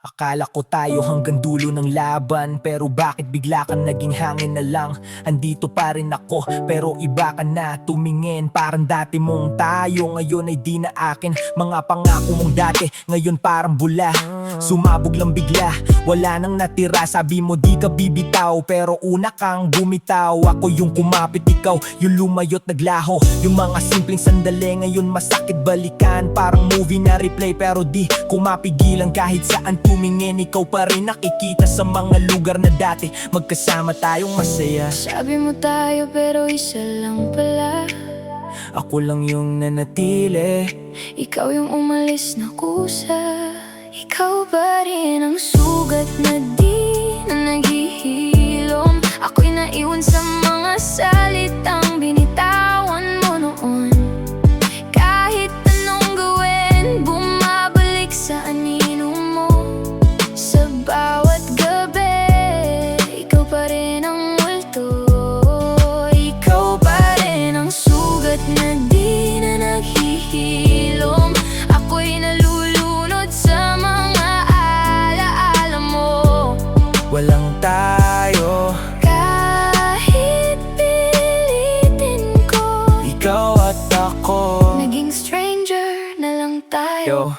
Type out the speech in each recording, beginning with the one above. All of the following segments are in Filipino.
Akala ko tayo hanggang dulo ng laban, pero bakit bigla kang naging hangin na lang? Andito pa rin ako, pero iba ka na tumingin. Parang dati mong tayo, ngayon ay di na akin. Mga pangako mong dati, ngayon parang bula. Sumabog lang bigla, wala nang natira. Sabi mo di ka bibitaw, pero una kang bumitaw. Ako yung kumapit, ikaw yung lumayot naglaho. Yung mga simpleng sandali ngayon masakit balikan. Parang movie na replay, pero di ko mapigilan. Kahit saan tumingin, ikaw pa rin nakikita sa mga lugar na dati magkasama tayong masaya. Sabi mo tayo pero isa lang pala. Ako lang yung nanatili. Ikaw yung umalis na kusa. Ikaw ba rin ang sugat na di na naghihilom? Ako'y naiwan sa mga salitang binitawan mo noon. Kahit anong gawin, bumabalik sa anino mo. Sa bawat gabi, ikaw pa rin ang multo. Ikaw pa rin ang sugat na di na naghihilom. Ako'y nalulunod sa mga alaala mo. Walang tayo, Kahit pilitin ko, ikaw at ako. naging stranger na lang tayo.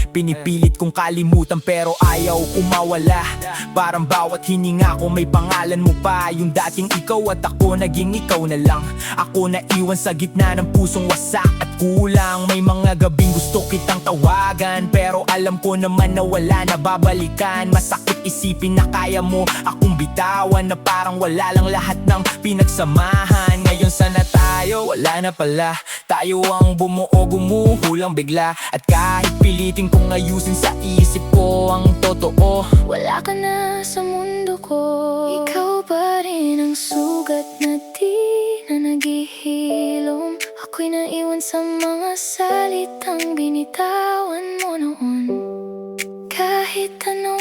Pinipilit kong kalimutan pero ayaw kumawala. Parang bawat hininga ko may pangalan mo pa. Yung dating ikaw at ako, naging ikaw na lang. Ako na iwan sa gitna ng pusong wasak at kulang. May mga gabing gusto kitang tawagan, pero alam ko naman na wala na babalikan. Masakit isipin na kaya mo akong bitawan, na parang wala lang lahat ng pinagsamahan. Ngayon sana tayo, wala na pala. Tayo ang bumuo, gumuhulang bigla. At kahit pilitin kong ayusin sa isip ko ang totoo, Wala ka na sa mundo ko. Ikaw pa rin ang sugat na di na naghihilom. Ako'y naiwan sa mga salitang binitawan mo noon. Kahit ano